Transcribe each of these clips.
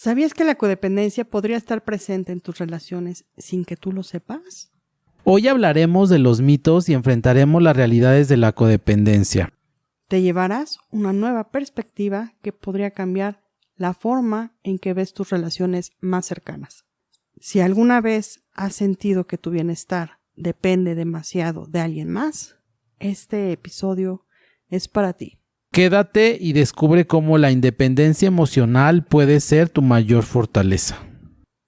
¿Sabías que la codependencia podría estar presente en tus relaciones sin que tú lo sepas? Hoy hablaremos de los mitos y enfrentaremos las realidades de la codependencia. Te llevarás una nueva perspectiva que podría cambiar la forma en que ves tus relaciones más cercanas. Si alguna vez has sentido que tu bienestar depende demasiado de alguien más, este episodio es para ti. Quédate y descubre cómo la independencia emocional puede ser tu mayor fortaleza.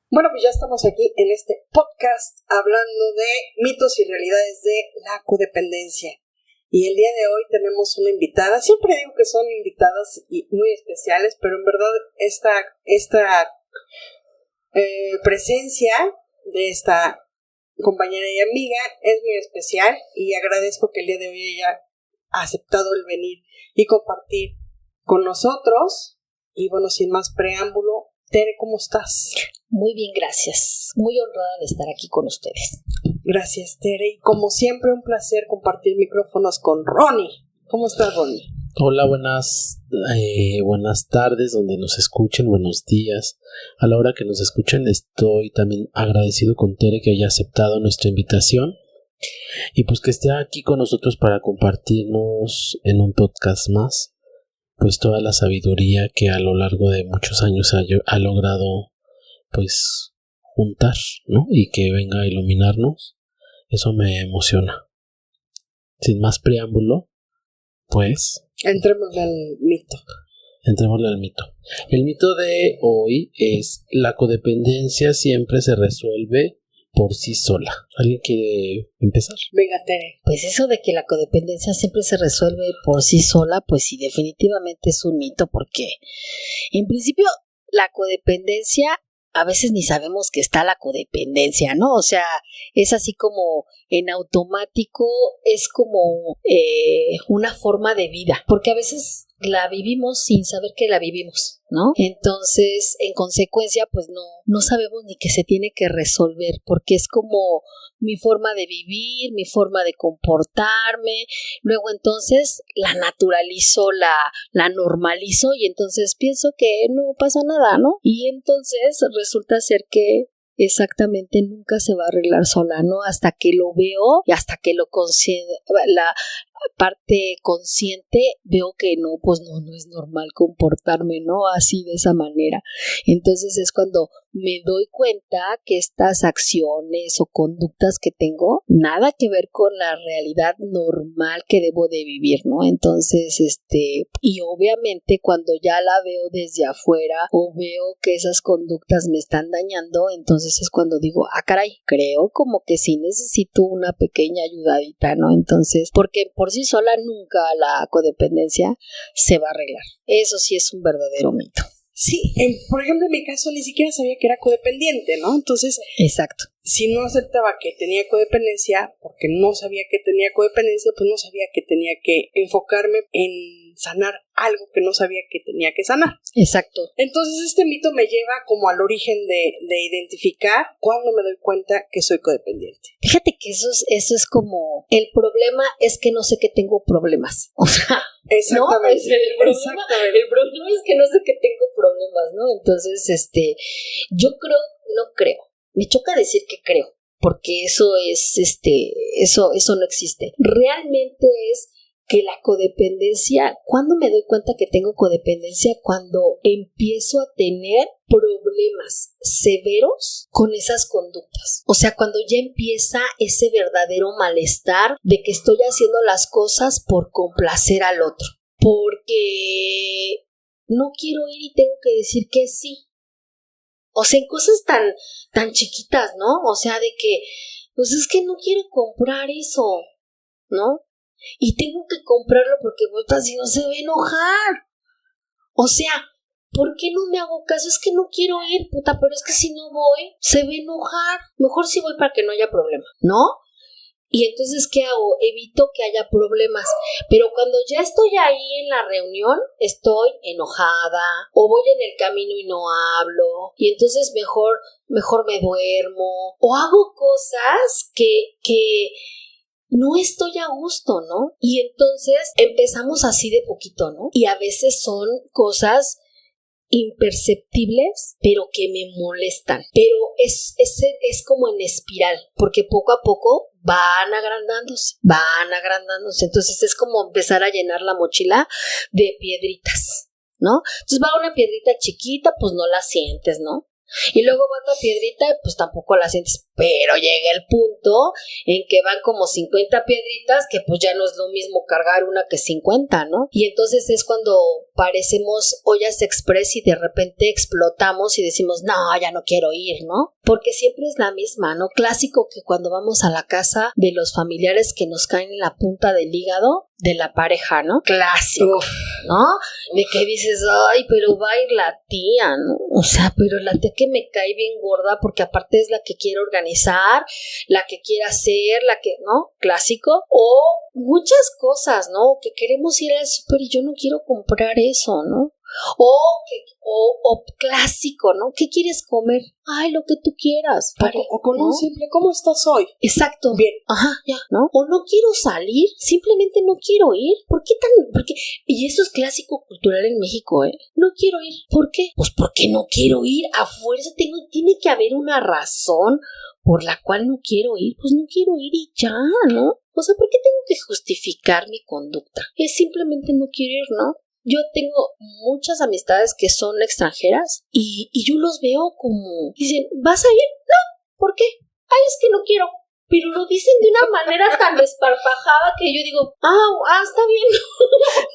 Bueno, pues ya estamos aquí en este podcast hablando de mitos y realidades de la codependencia. Y el día de hoy tenemos una invitada. Siempre digo que son invitadas muy especiales, pero en verdad esta presencia de esta compañera y amiga es muy especial y agradezco que el día de hoy ella ha aceptado el venir y compartir con nosotros. Y bueno, sin más preámbulo, Tere, ¿cómo estás? Muy bien, gracias. Muy honrada de estar aquí con ustedes. Gracias, Tere. Y como siempre, un placer compartir micrófonos con Ronnie. ¿Cómo estás, Ronnie? Hola, buenas tardes donde nos escuchen, buenos días. A la hora que nos escuchen, estoy también agradecido con Tere que haya aceptado nuestra invitación y pues que esté aquí con nosotros para compartirnos en un podcast más pues toda la sabiduría que a lo largo de muchos años ha logrado pues juntar, ¿no? Y que venga a iluminarnos. Eso me emociona. Sin más preámbulo, pues entrémosle al mito. El mito de hoy es: la codependencia siempre se resuelve por sí sola. ¿Alguien quiere empezar? Venga, Tere. Pues eso de que la codependencia siempre se resuelve por sí sola, pues sí, definitivamente es un mito, porque en principio la codependencia, a veces ni sabemos que está la codependencia, ¿no? O sea, es así como en automático, es como una forma de vida, porque a veces la vivimos sin saber que la vivimos, ¿no? Entonces, en consecuencia, pues no sabemos ni que se tiene que resolver, porque es como mi forma de vivir, mi forma de comportarme. Luego entonces la naturalizo, la normalizo y entonces pienso que no pasa nada, ¿no? Y entonces resulta ser que exactamente nunca se va a arreglar sola, ¿no? Hasta que lo veo y hasta que la parte consciente veo que no, pues no es normal comportarme, ¿no? Así de esa manera. Entonces es cuando me doy cuenta que estas acciones o conductas que tengo nada que ver con la realidad normal que debo de vivir, ¿no? Entonces, y obviamente cuando ya la veo desde afuera o veo que esas conductas me están dañando, entonces es cuando digo, caray, creo como que sí necesito una pequeña ayudadita, ¿no? Entonces, porque por sí sola nunca la codependencia se va a arreglar. Eso sí es un verdadero mito. Sí, por ejemplo, en mi caso ni siquiera sabía que era codependiente, ¿no? Entonces, exacto. Si no aceptaba que tenía codependencia, porque no sabía que tenía codependencia, pues no sabía que tenía que enfocarme en sanar algo que no sabía que tenía que sanar. Exacto. Entonces este mito me lleva como al origen de identificar cuándo me doy cuenta que soy codependiente. Fíjate que eso es como, el problema es que no sé que tengo problemas. O sea, exactamente. ¿no? El problema es que no sé que tengo problemas, ¿no? Entonces, yo creo. Me choca decir que creo, porque eso es, eso no existe. Realmente es que la codependencia, ¿cuándo me doy cuenta que tengo codependencia? Cuando empiezo a tener problemas severos con esas conductas. O sea, cuando ya empieza ese verdadero malestar de que estoy haciendo las cosas por complacer al otro. Porque no quiero ir y tengo que decir que sí. O sea, en cosas tan chiquitas, ¿no? O sea, de que, pues es que no quiero comprar eso, ¿no? Y tengo que comprarlo porque puta, si no se va a enojar. O sea, ¿por qué no me hago caso? Es que no quiero ir, puta, pero es que si no voy, se va a enojar. Mejor sí voy para que no haya problema, ¿no? Y entonces, ¿qué hago? Evito que haya problemas. Pero cuando ya estoy ahí en la reunión, estoy enojada, o voy en el camino y no hablo, y entonces mejor me duermo, o hago cosas que no estoy a gusto, ¿no? Y entonces empezamos así de poquito, ¿no? Y a veces son cosas imperceptibles, pero que me molestan. Pero es como en espiral, porque poco a poco van agrandándose. Entonces es como empezar a llenar la mochila de piedritas, ¿no? Entonces va una piedrita chiquita, pues no la sientes, ¿no? Y luego va otra piedrita, pues tampoco la sientes, pero llega el punto en que van como 50 piedritas, que pues ya no es lo mismo cargar una que 50, ¿no? Y entonces es cuando parecemos ollas express y de repente explotamos y decimos, no, ya no quiero ir, ¿no? Porque siempre es la misma, ¿no? Clásico que cuando vamos a la casa de los familiares que nos caen en la punta del hígado de la pareja, ¿no? Clásico, ¿no? De que dices, ay, pero va a ir la tía, ¿no? O sea, pero la tía que me cae bien gorda porque aparte es la que quiere organizar, la que quiere hacer, la que, ¿no? Clásico. O muchas cosas, ¿no? Que queremos ir al súper y yo no quiero comprar eso, ¿no? O clásico, ¿no? ¿Qué quieres comer? Ay, lo que tú quieras. O con ¿no? un simple, ¿cómo estás hoy? Exacto. Bien. Ajá, ya, ¿no? O no quiero salir, simplemente no quiero ir. ¿Por qué tan...? Porque, y eso es clásico cultural en México, ¿eh? No quiero ir. ¿Por qué? Pues porque no quiero ir. A fuerza tiene que haber una razón por la cual no quiero ir. Pues no quiero ir y ya, ¿no? O sea, ¿por qué tengo que justificar mi conducta? Es simplemente no quiero ir, ¿no? Yo tengo muchas amistades que son extranjeras y yo los veo como, dicen, ¿vas a ir? No, ¿por qué? Ay, es que no quiero. Pero lo dicen de una manera tan desparpajada que yo digo, está bien.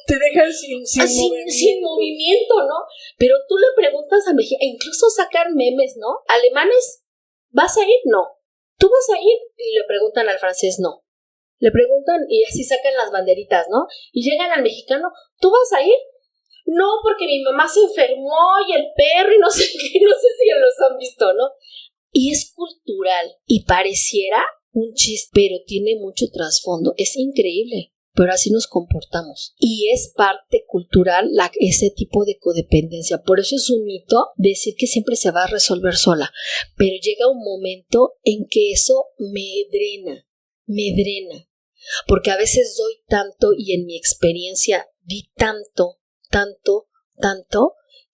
Te dejan sin movimiento, ¿no? Pero tú le preguntas a México, e incluso sacan memes, ¿no? Alemanes, ¿vas a ir? No. ¿Tú vas a ir? Y le preguntan al francés, no. Le preguntan y así sacan las banderitas, ¿no? Y llegan al mexicano, ¿tú vas a ir? No, porque mi mamá se enfermó y el perro y no sé qué, no sé si ya los han visto, ¿no? Y es cultural y pareciera un chiste, pero tiene mucho trasfondo. Es increíble, pero así nos comportamos. Y es parte cultural ese tipo de codependencia. Por eso es un mito decir que siempre se va a resolver sola. Pero llega un momento en que eso me drena. Porque a veces doy tanto y en mi experiencia di tanto,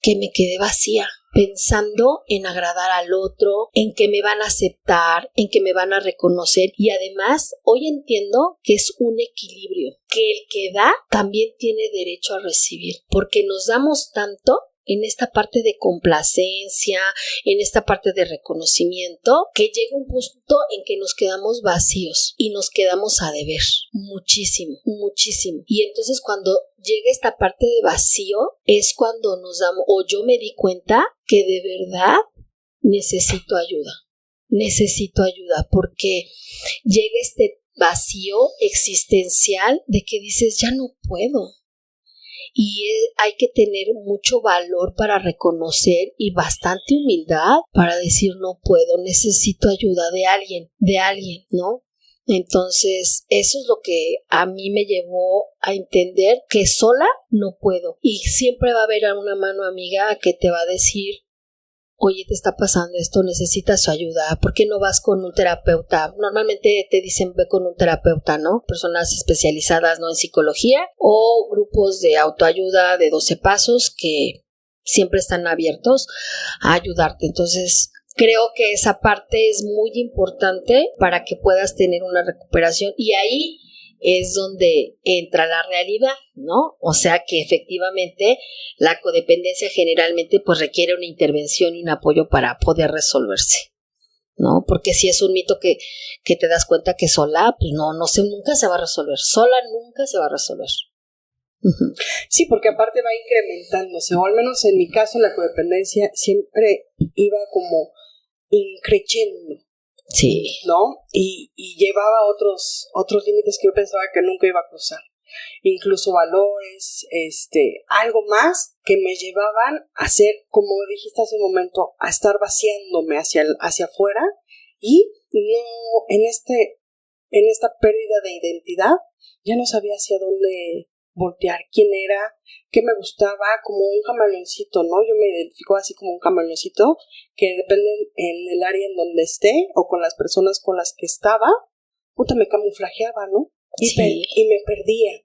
que me quedé vacía, pensando en agradar al otro, en que me van a aceptar, en que me van a reconocer. Y además, hoy entiendo que es un equilibrio, que el que da también tiene derecho a recibir, porque nos damos tanto en esta parte de complacencia, en esta parte de reconocimiento, que llega un punto en que nos quedamos vacíos y nos quedamos a deber muchísimo. Y entonces cuando llega esta parte de vacío es cuando nos damos, o yo me di cuenta que de verdad necesito ayuda, porque llega este vacío existencial de que dices, ya no puedo. Y hay que tener mucho valor para reconocer y bastante humildad para decir no puedo, necesito ayuda de alguien, ¿no? Entonces, eso es lo que a mí me llevó a entender que sola no puedo. Y siempre va a haber una mano amiga que te va a decir, oye, te está pasando esto, necesitas su ayuda, ¿por qué no vas con un terapeuta? Normalmente te dicen ve con un terapeuta, ¿no? Personas especializadas, ¿no? En psicología o grupos de autoayuda de 12 pasos que siempre están abiertos a ayudarte. Entonces, creo que esa parte es muy importante para que puedas tener una recuperación y ahí es donde entra la realidad, ¿no? O sea que efectivamente la codependencia generalmente pues requiere una intervención y un apoyo para poder resolverse, ¿no? Porque si es un mito que te das cuenta que sola, pues nunca se va a resolver, sola nunca se va a resolver. Uh-huh. Sí, porque aparte va incrementándose, o al menos en mi caso la codependencia siempre iba como increciendo. Sí. ¿No? Y llevaba otros límites que yo pensaba que nunca iba a cruzar. Incluso valores, algo más que me llevaban a ser, como dijiste hace un momento, a estar vaciándome hacia afuera y no, en esta pérdida de identidad, ya no sabía hacia dónde voltear, quién era, qué me gustaba, como un camaleoncito, ¿no? Yo me identifico así como un camaleoncito que depende en el área en donde esté o con las personas con las que estaba, me camuflajeaba, ¿no? Sí. Y me perdía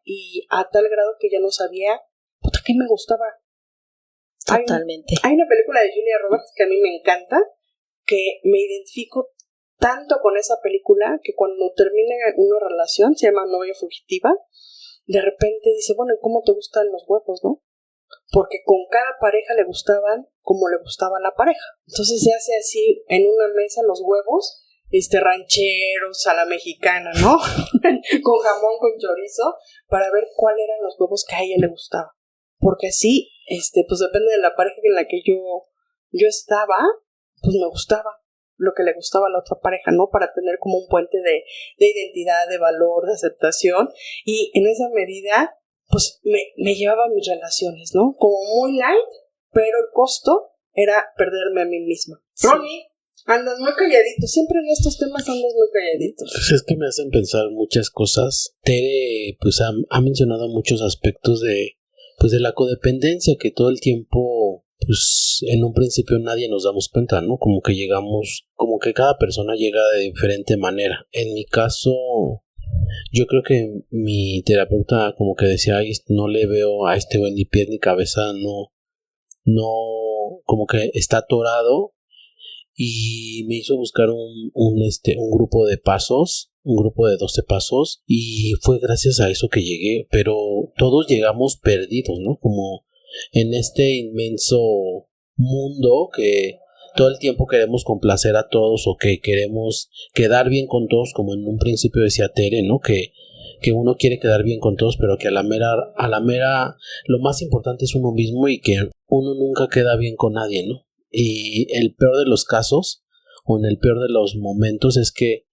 y a tal grado que ya no sabía, qué me gustaba, Totalmente. Hay una película de Julia Roberts que a mí me encanta, que me identifico tanto con esa película que cuando termina una relación, se llama Novia Fugitiva, de repente dice, bueno, ¿cómo te gustan los huevos, no? Porque con cada pareja le gustaban como le gustaba la pareja. Entonces se hace así en una mesa los huevos, rancheros a la mexicana, ¿no? Con jamón, con chorizo, para ver cuáles eran los huevos que a ella le gustaba. Porque así, pues depende de la pareja en la que yo estaba, pues me gustaba lo que le gustaba a la otra pareja, ¿no? Para tener como un puente de identidad, de valor, de aceptación. Y en esa medida, pues me llevaba a mis relaciones, ¿no? Como muy light, pero el costo era perderme a mí misma. Sí. Ronnie, andas muy calladito. Siempre en estos temas andas muy calladito. Pues es que me hacen pensar muchas cosas. Tere, pues ha mencionado muchos aspectos de la codependencia, que todo el tiempo, pues en un principio nadie nos damos cuenta, ¿no? Como que llegamos, como que cada persona llega de diferente manera. En mi caso, yo creo que mi terapeuta como que decía, ay, no le veo a este güey ni pies ni cabeza, no, como que está atorado, y me hizo buscar un grupo de pasos, un grupo de 12 pasos, y fue gracias a eso que llegué, pero todos llegamos perdidos, ¿no? Como en este inmenso mundo que todo el tiempo queremos complacer a todos, o que queremos quedar bien con todos, como en un principio decía Tere, ¿no? Que uno quiere quedar bien con todos, pero que a la mera lo más importante es uno mismo, y que uno nunca queda bien con nadie, ¿no? Y el peor de los casos, o en el peor de los momentos, es que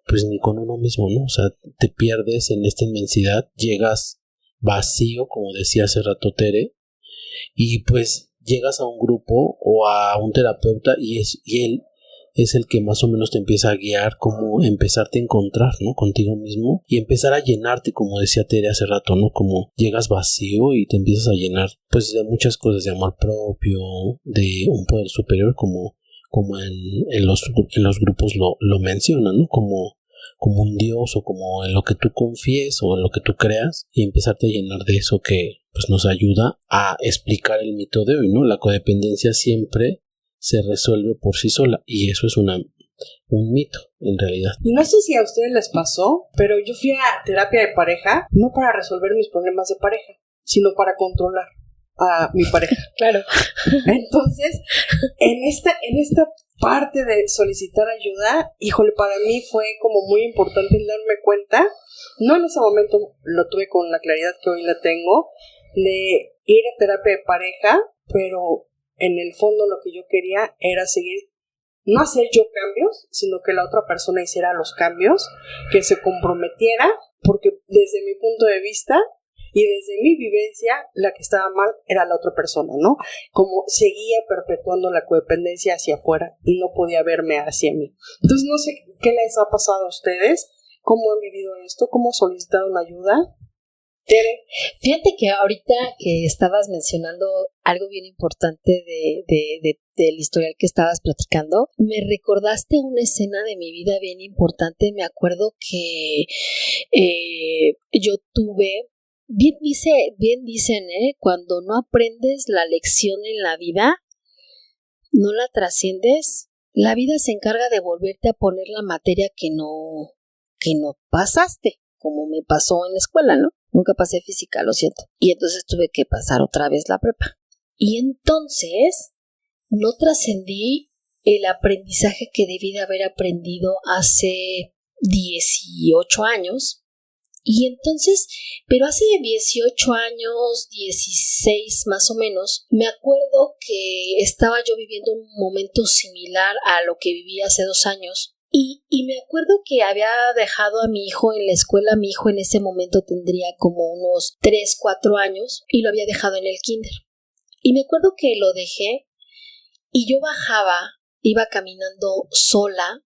pues ni con uno mismo, ¿no? O sea, te pierdes en esta inmensidad, llegas vacío, como decía hace rato Tere, y pues llegas a un grupo o a un terapeuta, y él es el que más o menos te empieza a guiar, como empezarte a encontrar, ¿no? Contigo mismo, y empezar a llenarte, como decía Tere hace rato, ¿no? Como llegas vacío y te empiezas a llenar, pues, de muchas cosas, de amor propio, de un poder superior, como en los grupos lo mencionan, ¿no? Como un dios, o como en lo que tú confíes o en lo que tú creas, y empezarte a llenar de eso que pues nos ayuda a explicar el mito de hoy, ¿no? La codependencia siempre se resuelve por sí sola, y eso es un mito en realidad. Y no sé si a ustedes les pasó, pero yo fui a terapia de pareja no para resolver mis problemas de pareja, sino para controlar a mi pareja. Claro. Entonces, en esta parte de solicitar ayuda, híjole, para mí fue como muy importante el darme cuenta, no en ese momento lo tuve con la claridad que hoy la tengo, de ir a terapia de pareja, pero en el fondo lo que yo quería era seguir, no hacer yo cambios, sino que la otra persona hiciera los cambios, que se comprometiera, porque desde mi punto de vista y desde mi vivencia, la que estaba mal era la otra persona, ¿no? Como seguía perpetuando la codependencia hacia afuera y no podía verme hacia mí. Entonces no sé qué les ha pasado a ustedes, cómo han vivido esto, cómo solicitaron ayuda. Tere. Fíjate que ahorita que estabas mencionando algo bien importante del historial que estabas platicando, me recordaste una escena de mi vida bien importante. Me acuerdo que yo tuve, bien dicen, cuando no aprendes la lección en la vida, no la trasciendes, la vida se encarga de volverte a poner la materia que no pasaste, como me pasó en la escuela, ¿no? Nunca pasé física, lo siento. Y entonces tuve que pasar otra vez la prepa. Y entonces no trascendí el aprendizaje que debí de haber aprendido hace 18 años. Y entonces, pero hace 18 años, 16 más o menos, me acuerdo que estaba yo viviendo un momento similar a lo que viví hace 2 años. Y me acuerdo que había dejado a mi hijo en la escuela. Mi hijo en ese momento tendría como unos 3, 4 años, y lo había dejado en el kinder. Y me acuerdo que lo dejé y yo iba caminando sola,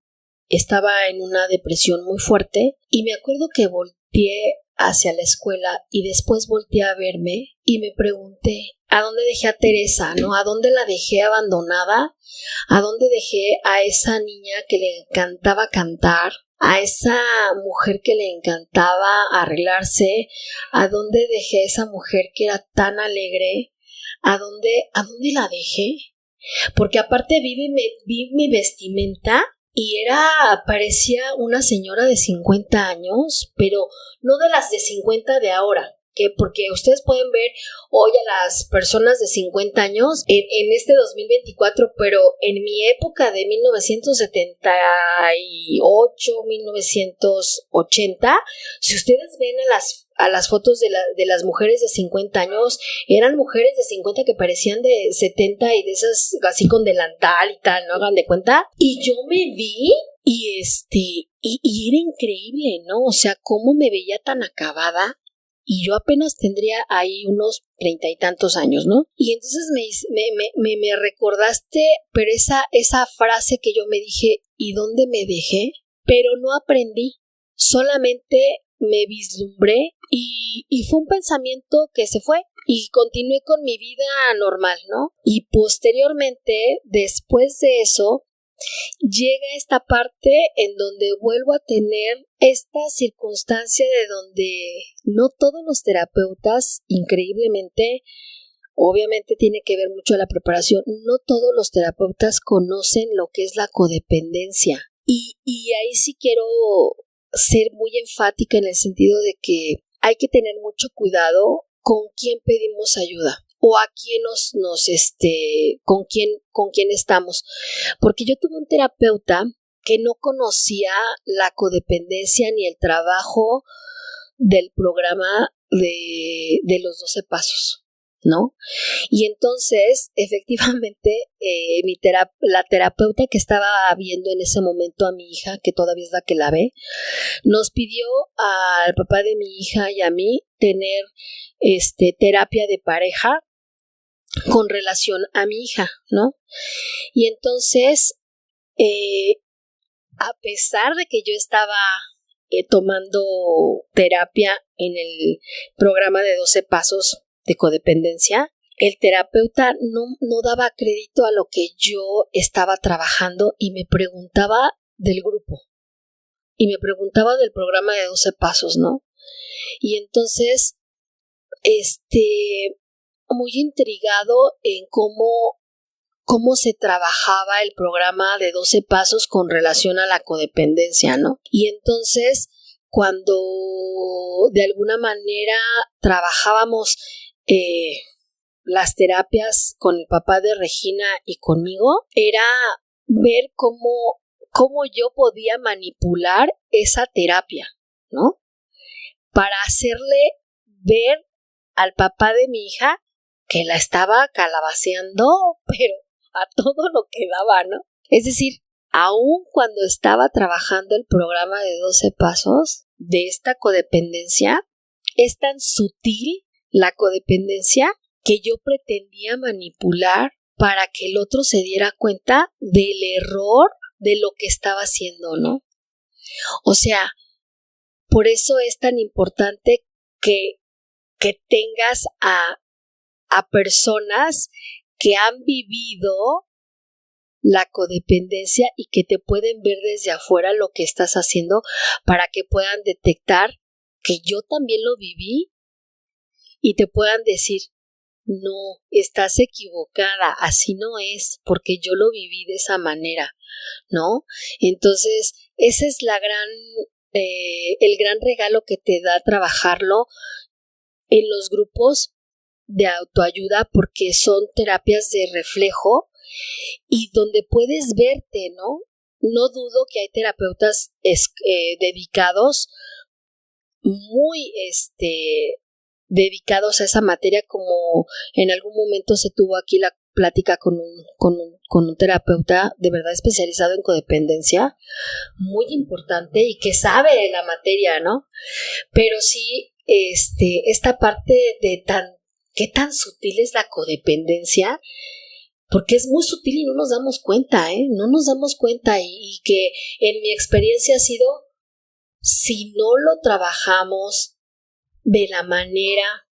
estaba en una depresión muy fuerte, y me acuerdo que volteé hacia la escuela y después volteé a verme y me pregunté, ¿a dónde dejé a Teresa, no? ¿A dónde la dejé abandonada? ¿A dónde dejé a esa niña que le encantaba cantar? ¿A esa mujer que le encantaba arreglarse? ¿A dónde dejé a esa mujer que era tan alegre? ¿a dónde la dejé? Porque aparte vi mi vestimenta y parecía una señora de 50 años, pero no de las de 50 de ahora. Porque ustedes pueden ver hoy a las personas de 50 años en este 2024, pero en mi época de 1978, 1980, si ustedes ven a las fotos de las mujeres de 50 años, eran mujeres de 50 que parecían de 70 y de esas así con delantal y tal, ¿no? Hagan de cuenta. Y yo me vi y era increíble, ¿no? O sea, cómo me veía tan acabada. Y yo apenas tendría ahí unos 30 y tantos años, ¿no? Y entonces me recordaste, pero esa frase que yo me dije, ¿y dónde me dejé? Pero no aprendí, solamente me vislumbré y fue un pensamiento que se fue y continué con mi vida normal, ¿no? Y posteriormente, después de eso, llega esta parte en donde vuelvo a tener esta circunstancia de donde no todos los terapeutas, increíblemente, obviamente tiene que ver mucho la preparación, no todos los terapeutas conocen lo que es la codependencia. Y ahí sí quiero ser muy enfática en el sentido de que hay que tener mucho cuidado con quién pedimos ayuda o a quién con quién estamos. Porque yo tuve un terapeuta que no conocía la codependencia ni el trabajo del programa de los 12 pasos, ¿no? Y entonces, efectivamente, la terapeuta que estaba viendo en ese momento a mi hija, que todavía es la que la ve, nos pidió al papá de mi hija y a mí tener terapia de pareja con relación a mi hija, ¿no? Y entonces, a pesar de que yo estaba tomando terapia en el programa de 12 pasos de codependencia, el terapeuta no daba crédito a lo que yo estaba trabajando y me preguntaba del grupo y me preguntaba del programa de 12 pasos, ¿no? Y entonces, muy intrigado en cómo se trabajaba el programa de 12 pasos con relación a la codependencia, ¿no? Y entonces, cuando de alguna manera trabajábamos las terapias con el papá de Regina y conmigo, era ver cómo yo podía manipular esa terapia, ¿no? Para hacerle ver al papá de mi hija que la estaba calabaceando, pero a todo lo que daba, ¿no? Es decir, aun cuando estaba trabajando el programa de 12 pasos de esta codependencia, es tan sutil la codependencia que yo pretendía manipular para que el otro se diera cuenta del error de lo que estaba haciendo, ¿no? O sea, por eso es tan importante que tengas a personas que han vivido la codependencia y que te pueden ver desde afuera lo que estás haciendo para que puedan detectar que yo también lo viví y te puedan decir, no, estás equivocada, así no es, porque yo lo viví de esa manera, ¿no? Entonces, ese es el gran regalo que te da trabajarlo en los grupos de autoayuda, porque son terapias de reflejo y donde puedes verte, ¿no? No dudo que hay terapeutas dedicados, muy dedicados a esa materia, como en algún momento se tuvo aquí la plática con un terapeuta de verdad especializado en codependencia, muy importante y que sabe de la materia, ¿no? Pero sí, esta parte de qué tan sutil es la codependencia, porque es muy sutil y no nos damos cuenta, no nos damos cuenta y que en mi experiencia ha sido, si no lo trabajamos de la manera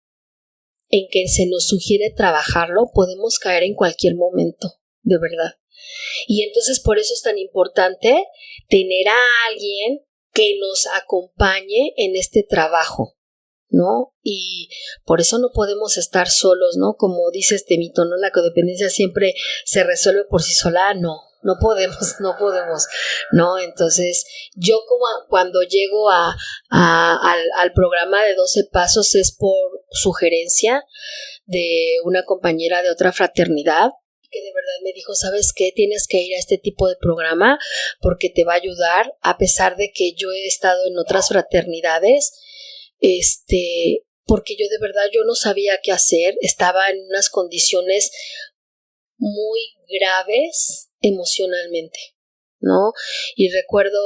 en que se nos sugiere trabajarlo, podemos caer en cualquier momento, de verdad. Y entonces por eso es tan importante tener a alguien que nos acompañe en este trabajo, ¿no? Y por eso no podemos estar solos, ¿no? Como dice este mito, ¿no? La codependencia siempre se resuelve por sí sola. No podemos, ¿no? Entonces, yo como cuando llego al programa de 12 pasos es por sugerencia de una compañera de otra fraternidad, que de verdad me dijo, ¿sabes qué? Tienes que ir a este tipo de programa porque te va a ayudar, a pesar de que yo he estado en otras fraternidades, porque yo de verdad yo no sabía qué hacer, estaba en unas condiciones muy graves emocionalmente, ¿no? Y recuerdo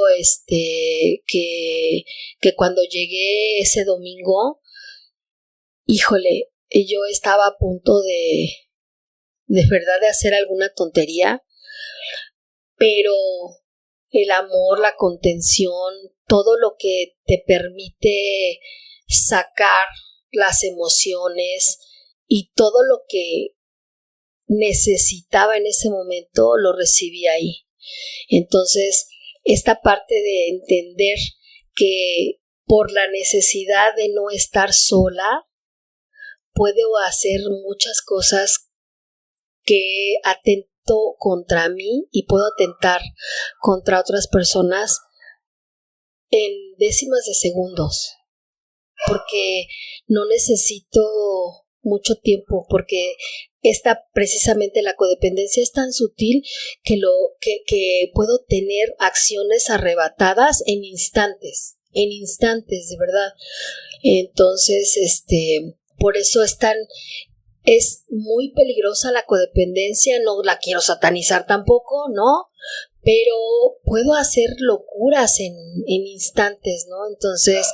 que cuando llegué ese domingo, híjole, yo estaba a punto de verdad de hacer alguna tontería, pero el amor, la contención, todo lo que te permite sacar las emociones y todo lo que necesitaba en ese momento lo recibí ahí. Entonces, esta parte de entender que por la necesidad de no estar sola, puedo hacer muchas cosas que atento contra mí y puedo atentar contra otras personas en décimas de segundos, porque no necesito mucho tiempo, porque precisamente la codependencia es tan sutil que puedo tener acciones arrebatadas en instantes, de verdad. Entonces, por eso es muy peligrosa la codependencia, no la quiero satanizar tampoco, ¿no? Pero puedo hacer locuras en instantes, ¿no? Entonces,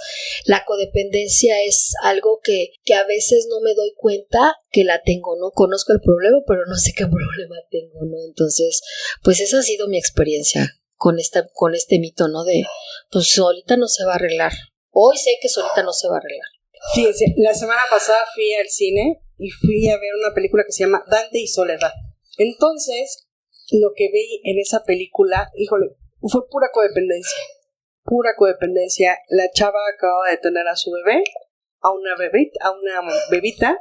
la codependencia es algo que a veces no me doy cuenta que la tengo, ¿no? Conozco el problema, pero no sé qué problema tengo, ¿no? Entonces, pues esa ha sido mi experiencia con este mito, ¿no? De, pues solita no se va a arreglar. Hoy sé que solita no se va a arreglar. Fíjense, la semana pasada fui al cine y fui a ver una película que se llama Dante y Soledad. Entonces, lo que vi en esa película, híjole, fue pura codependencia. La chava acababa de tener a su bebé, a una bebita,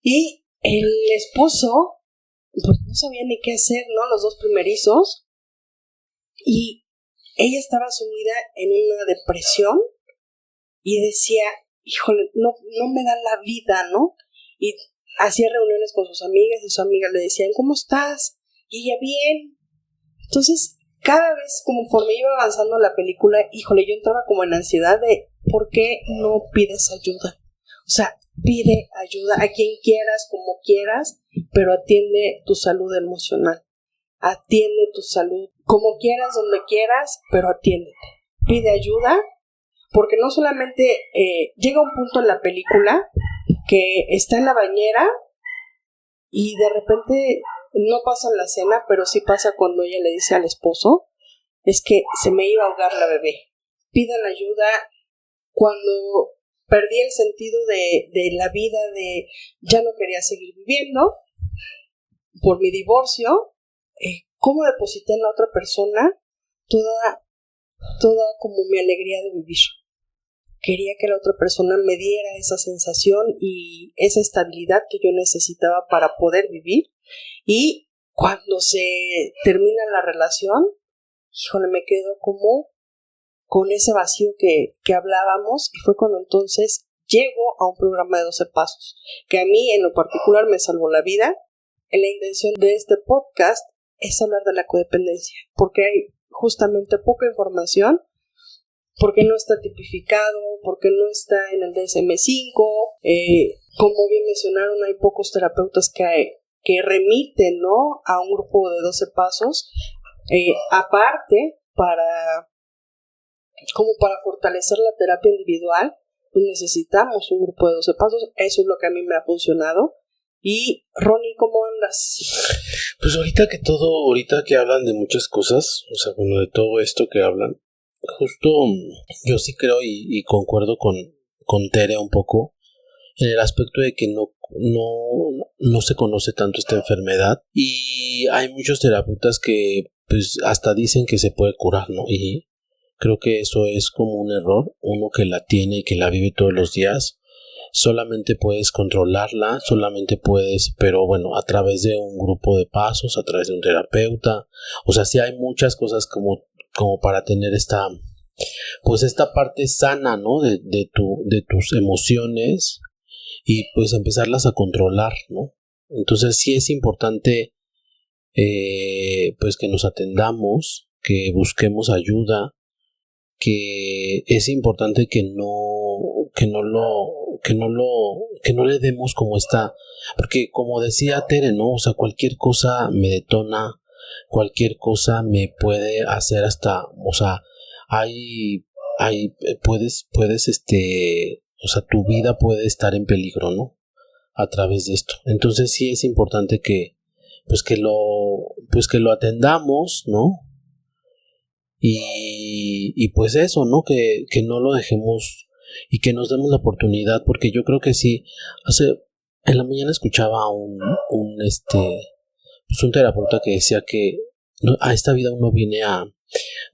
y el esposo, pues no sabía ni qué hacer, ¿no? Los dos primerizos, y ella estaba sumida en una depresión y decía, híjole, no me da la vida, ¿no? Y hacía reuniones con sus amigas y sus amigas le decían, ¿cómo estás? Y ella, bien. Entonces, cada vez conforme iba avanzando la película, híjole, yo entraba como en ansiedad de ¿por qué no pides ayuda? O sea, pide ayuda a quien quieras, como quieras, pero atiende tu salud emocional. Atiende tu salud como quieras, donde quieras, pero atiéndete. Pide ayuda, porque no solamente llega un punto en la película que está en la bañera y de repente no pasa en la escena, pero sí pasa cuando ella le dice al esposo, es que se me iba a ahogar la bebé. Pidan ayuda. Cuando perdí el sentido de la vida, de ya no quería seguir viviendo por mi divorcio, ¿cómo deposité en la otra persona toda como mi alegría de vivir? Quería que la otra persona me diera esa sensación y esa estabilidad que yo necesitaba para poder vivir. Y cuando se termina la relación, híjole, me quedo como con ese vacío que hablábamos, y fue cuando entonces llego a un programa de 12 pasos, que a mí en lo particular me salvó la vida. La intención de este podcast es hablar de la codependencia, porque hay justamente poca información, porque no está tipificado, porque no está en el DSM-5, como bien mencionaron, hay pocos terapeutas que remiten, ¿no?, a un grupo de 12 pasos, aparte como para fortalecer la terapia individual, pues necesitamos un grupo de 12 pasos. Eso es lo que a mí me ha funcionado. Y Ronnie, ¿cómo andas? Pues ahorita que hablan de muchas cosas, o sea, bueno, de todo esto que hablan, justo yo sí creo y concuerdo con Tere un poco en el aspecto de que no se conoce tanto esta enfermedad, y hay muchos terapeutas que pues hasta dicen que se puede curar, ¿no? Y Creo que eso es como un error. Uno que la tiene y que la vive todos los días, solamente puedes controlarla, pero bueno, a través de un grupo de pasos, a través de un terapeuta. O sea, sí hay muchas cosas como para tener esta parte sana, ¿no? De tus emociones, y pues empezarlas a controlar, ¿no? Entonces sí es importante pues que nos atendamos, que busquemos ayuda, que es importante que no le demos como porque como decía Tere, ¿no? O sea, cualquier cosa me detona, cualquier cosa me puede hacer o sea, puedes, o sea, tu vida puede estar en peligro, ¿no? A través de esto. Entonces sí es importante que lo atendamos, ¿no? Y pues eso, ¿no? Que no lo dejemos y que nos demos la oportunidad, porque yo creo que sí. En la mañana escuchaba a un terapeuta que decía que a esta vida uno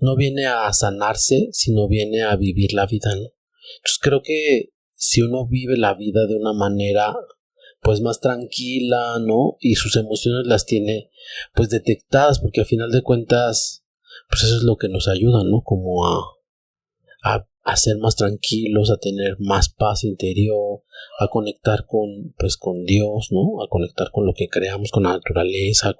no viene a sanarse, sino viene a vivir la vida, ¿no? Entonces creo que si uno vive la vida de una manera pues más tranquila, ¿no? Y sus emociones las tiene pues detectadas, porque al final de cuentas pues eso es lo que nos ayuda, ¿no? Como a ser más tranquilos, a tener más paz interior, a conectar con Dios, ¿no? A conectar con lo que creamos, con la naturaleza,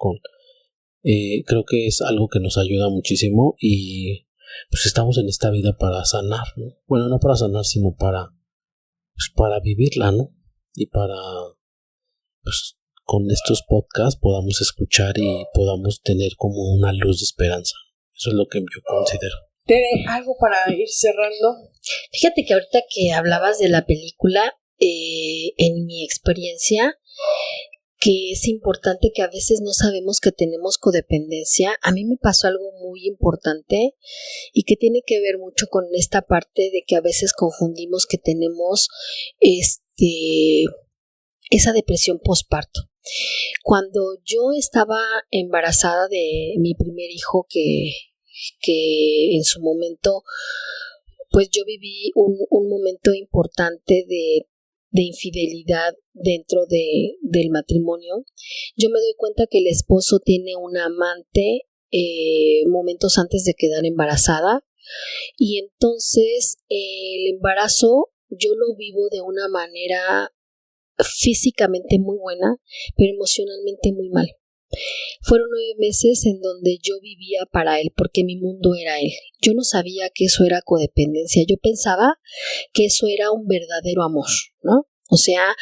creo que es algo que nos ayuda muchísimo, y pues estamos en esta vida para sanar, ¿no? Bueno, no para sanar, sino para vivirla, ¿no? Y para, pues, con estos podcasts podamos escuchar y podamos tener como una luz de esperanza. Eso es lo que yo considero. Tere, ¿algo para ir cerrando? Fíjate que ahorita que hablabas de la película, en mi experiencia, que es importante que a veces no sabemos que tenemos codependencia. A mí me pasó algo muy importante y que tiene que ver mucho con esta parte de que a veces confundimos que tenemos esa depresión postparto. Cuando yo estaba embarazada de mi primer hijo, que en su momento pues yo viví un momento importante de infidelidad dentro del matrimonio. Yo me doy cuenta que el esposo tiene una amante momentos antes de quedar embarazada, y entonces el embarazo yo lo vivo de una manera físicamente muy buena, pero emocionalmente muy mal. Fueron 9 meses en donde yo vivía para él, porque mi mundo era él. Yo no sabía que eso era codependencia. Yo pensaba que eso era un verdadero amor, ¿no? O sea,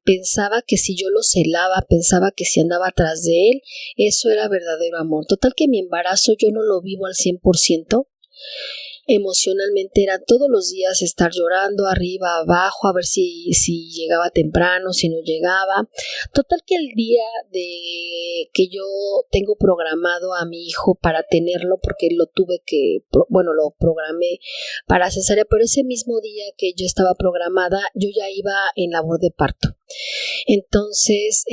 pensaba que si yo lo celaba, pensaba que si andaba atrás de él, eso era verdadero amor. Total que mi embarazo yo no lo vivo al 100%. Emocionalmente era todos los días estar llorando arriba, abajo, a ver si llegaba temprano, si no llegaba. Total que el día de que yo tengo programado a mi hijo para tenerlo, porque lo programé para cesárea, pero ese mismo día que yo estaba programada, yo ya iba en labor de parto. Entonces,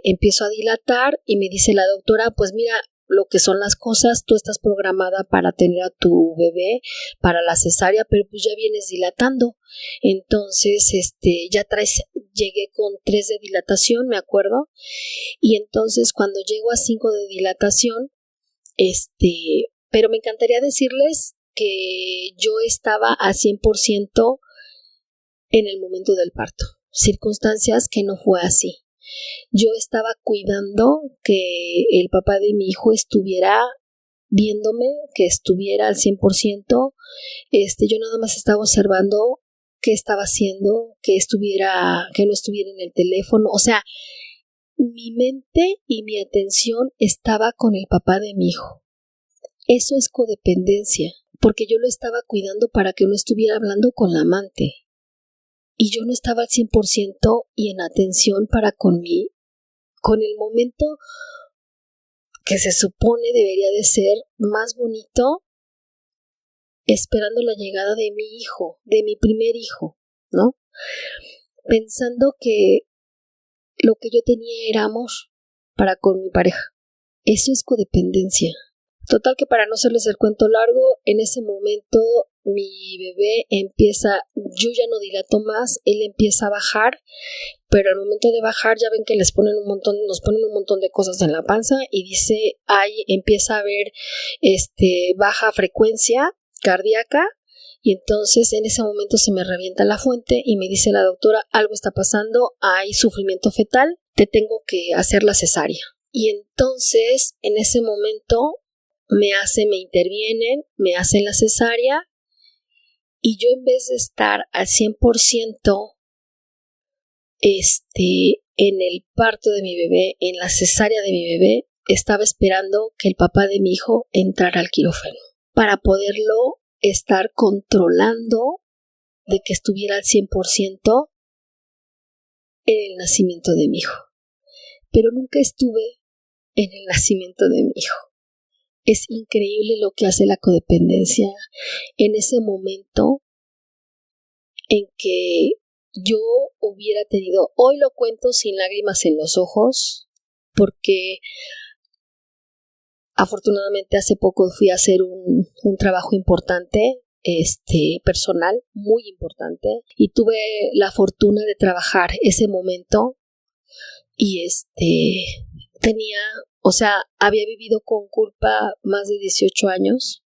empiezo a dilatar y me dice la doctora, pues mira, lo que son las cosas, tú estás programada para tener a tu bebé para la cesárea, pero pues ya vienes dilatando. Entonces, llegué con 3 de dilatación, me acuerdo, y entonces cuando llego a 5 de dilatación, pero me encantaría decirles que yo estaba a 100% en el momento del parto, circunstancias que no fue así. Yo estaba cuidando que el papá de mi hijo estuviera viéndome, que estuviera al 100%. Yo nada más estaba observando qué estaba haciendo, que no estuviera en el teléfono. O sea, mi mente y mi atención estaba con el papá de mi hijo. Eso es codependencia, porque yo lo estaba cuidando para que no estuviera hablando con la amante. Y yo no estaba al 100% y en atención para con el momento que se supone debería de ser más bonito, esperando la llegada de mi hijo, de mi primer hijo, ¿no? Pensando que lo que yo tenía era amor para con mi pareja. Eso es codependencia. Total que para no hacerles el cuento largo, en ese momento mi bebé empieza, yo ya no dilato más, él empieza a bajar, pero al momento de bajar ya ven que nos ponen un montón de cosas en la panza y dice, ahí empieza a haber baja frecuencia cardíaca. Y entonces en ese momento se me revienta la fuente y me dice la doctora, algo está pasando, hay sufrimiento fetal, te tengo que hacer la cesárea. Y entonces en ese momento me intervienen, me hacen la cesárea y yo en vez de estar al 100% en el parto de mi bebé, en la cesárea de mi bebé, estaba esperando que el papá de mi hijo entrara al quirófano para poderlo estar controlando de que estuviera al 100% en el nacimiento de mi hijo. Pero nunca estuve en el nacimiento de mi hijo. Es increíble lo que hace la codependencia en ese momento en que yo hubiera tenido, hoy lo cuento sin lágrimas en los ojos, porque afortunadamente hace poco fui a hacer un trabajo importante, personal, muy importante, y tuve la fortuna de trabajar ese momento y había vivido con culpa más de 18 años,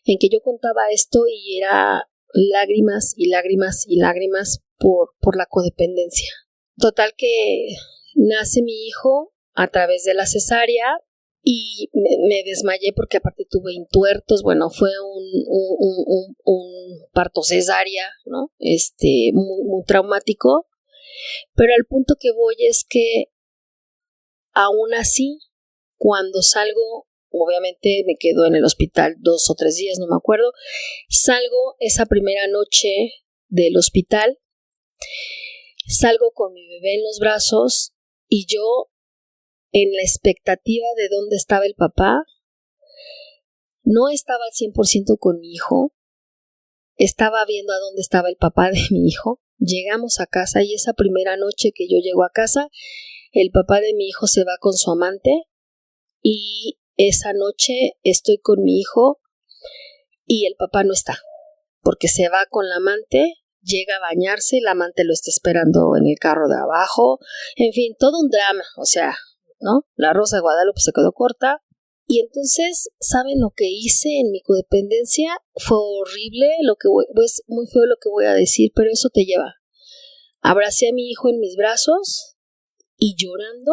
en que yo contaba esto y era lágrimas y lágrimas y lágrimas por la codependencia. Total que nace mi hijo a través de la cesárea y me desmayé porque aparte tuve intuertos, bueno, fue un parto cesárea, ¿no? Muy, muy traumático, pero al punto que voy es que aún así, cuando salgo, obviamente me quedo en el hospital 2 o 3 días, no me acuerdo, salgo esa primera noche del hospital, salgo con mi bebé en los brazos y yo, en la expectativa de dónde estaba el papá, no estaba al 100% con mi hijo, estaba viendo a dónde estaba el papá de mi hijo. Llegamos a casa y esa primera noche que yo llego a casa, el papá de mi hijo se va con su amante y esa noche estoy con mi hijo y el papá no está, porque se va con la amante, llega a bañarse, la amante lo está esperando en el carro de abajo, en fin, todo un drama, o sea, ¿no? La Rosa de Guadalupe se quedó corta. Y entonces, ¿saben lo que hice en mi codependencia? Fue horrible, es muy feo lo que voy a decir, pero eso te lleva. Abracé a mi hijo en mis brazos y llorando,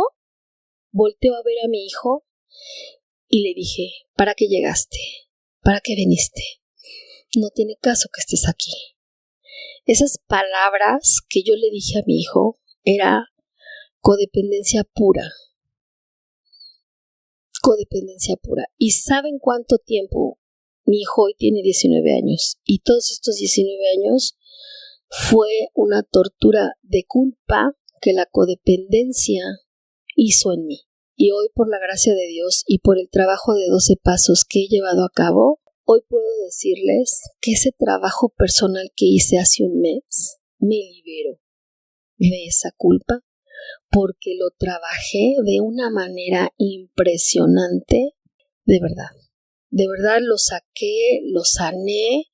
volteo a ver a mi hijo y le dije, ¿para qué llegaste? ¿Para qué viniste? No tiene caso que estés aquí. Esas palabras que yo le dije a mi hijo era codependencia pura. Codependencia pura. ¿Y saben cuánto tiempo? Mi hijo hoy tiene 19 años y todos estos 19 años fue una tortura de culpa que la codependencia hizo en mí. Y hoy, por la gracia de Dios y por el trabajo de 12 pasos que he llevado a cabo, hoy puedo decirles que ese trabajo personal que hice hace un mes me liberó de esa culpa, porque lo trabajé de una manera impresionante, de verdad lo saqué, lo sané.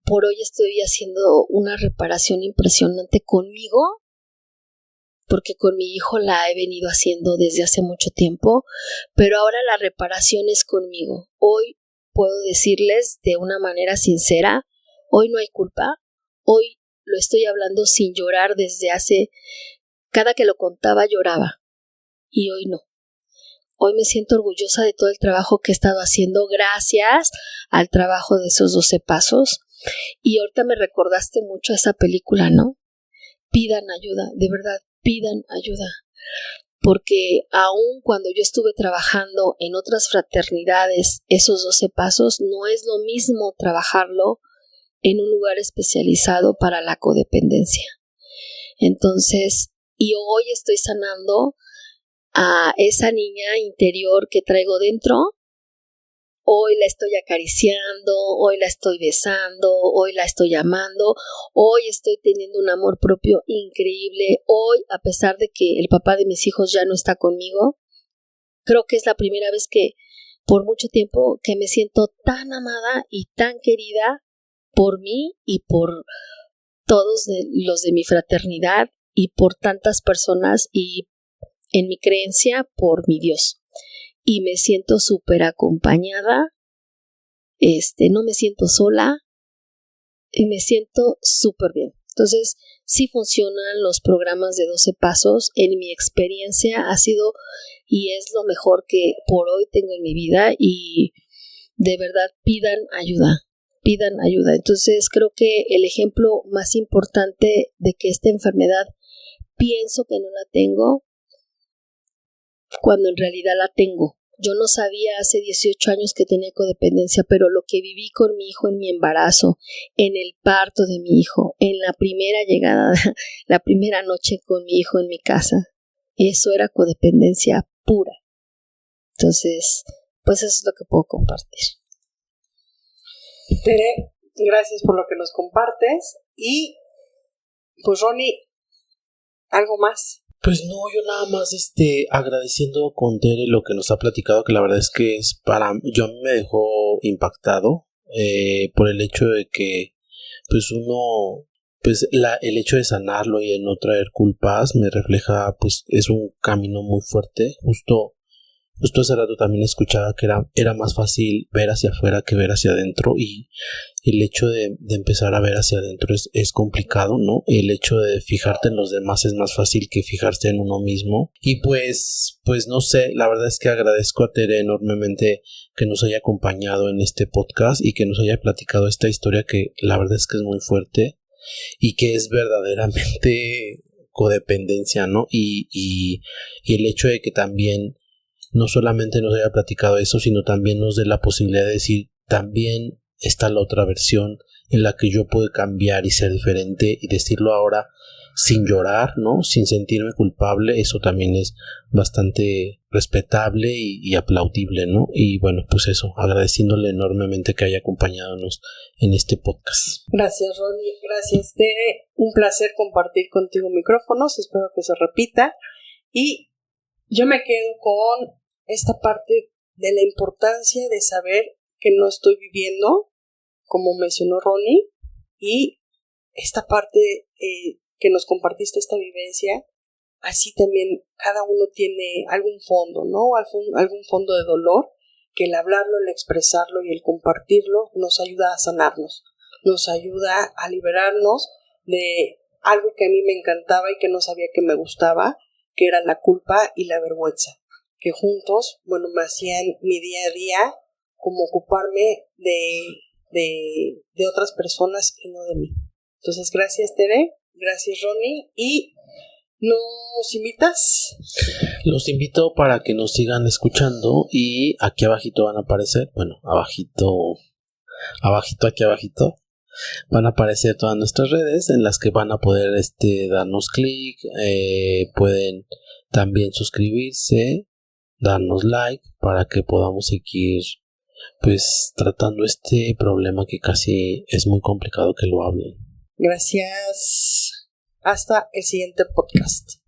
Por hoy estoy haciendo una reparación impresionante conmigo, porque con mi hijo la he venido haciendo desde hace mucho tiempo, pero ahora la reparación es conmigo. Hoy puedo decirles de una manera sincera, hoy no hay culpa, hoy lo estoy hablando sin llorar desde hace... Cada que lo contaba lloraba y hoy no. Hoy me siento orgullosa de todo el trabajo que he estado haciendo gracias al trabajo de esos 12 pasos. Y ahorita me recordaste mucho a esa película, ¿no? Pidan ayuda, de verdad, pidan ayuda. Porque aun cuando yo estuve trabajando en otras fraternidades, esos 12 pasos, no es lo mismo trabajarlo en un lugar especializado para la codependencia. Entonces, y hoy estoy sanando a esa niña interior que traigo dentro. Hoy la estoy acariciando, hoy la estoy besando, hoy la estoy amando, hoy estoy teniendo un amor propio increíble. Hoy, a pesar de que el papá de mis hijos ya no está conmigo, creo que es la primera vez que por mucho tiempo que me siento tan amada y tan querida por mí y por todos los de mi fraternidad y por tantas personas y en mi creencia por mi Dios. Y me siento súper acompañada, no me siento sola y me siento súper bien. Entonces, sí funcionan los programas de 12 pasos. En mi experiencia ha sido y es lo mejor que por hoy tengo en mi vida y de verdad pidan ayuda. Entonces, creo que el ejemplo más importante de que esta enfermedad pienso que no la tengo, cuando en realidad la tengo. Yo no sabía hace 18 años que tenía codependencia, pero lo que viví con mi hijo en mi embarazo, en el parto de mi hijo, en la primera llegada, la primera noche con mi hijo en mi casa, eso era codependencia pura. Entonces, pues eso es lo que puedo compartir. Tere, gracias por lo que nos compartes. Y, pues Ronnie, ¿algo más? Pues no, yo nada más agradeciendo con Tere lo que nos ha platicado, que la verdad es que yo me dejó impactado por el hecho de que pues uno, pues el hecho de sanarlo y de no traer culpas me refleja, pues es un camino muy fuerte. Justo hace rato también escuchaba que era más fácil ver hacia afuera que ver hacia adentro, y el hecho de empezar a ver hacia adentro es complicado, ¿no? El hecho de fijarte en los demás es más fácil que fijarse en uno mismo. Y pues no sé, la verdad es que agradezco a Tere enormemente que nos haya acompañado en este podcast y que nos haya platicado esta historia que la verdad es que es muy fuerte y que es verdaderamente codependencia, ¿no? Y el hecho de que también no solamente nos haya platicado eso, sino también nos dé la posibilidad de decir, también está la otra versión en la que yo puedo cambiar y ser diferente y decirlo ahora sin llorar, ¿no? Sin sentirme culpable. Eso también es bastante respetable y aplaudible, ¿no? Y bueno, pues eso, agradeciéndole enormemente que haya acompañado en este podcast. Gracias, Ronnie. Gracias, Tere. Un placer compartir contigo micrófonos. Espero que se repita. Y yo me quedo con esta parte de la importancia de saber que no estoy viviendo, como mencionó Ronnie, y esta parte que nos compartiste, esta vivencia, así también cada uno tiene algún fondo, ¿no? Algún fondo de dolor, que el hablarlo, el expresarlo y el compartirlo nos ayuda a sanarnos, nos ayuda a liberarnos de algo que a mí me encantaba y que no sabía que me gustaba, que era la culpa y la vergüenza, que juntos, bueno, me hacían mi día a día como ocuparme de otras personas y no de mí. Entonces, gracias, Tere, gracias, Ronnie, y ¿nos invitas? Los invito para que nos sigan escuchando y aquí abajito van a aparecer, bueno, abajito, aquí abajito, van a aparecer todas nuestras redes en las que van a poder darnos clic, pueden también suscribirse, darnos like para que podamos seguir pues tratando este problema que casi es muy complicado que lo hablen. Gracias. Hasta el siguiente podcast.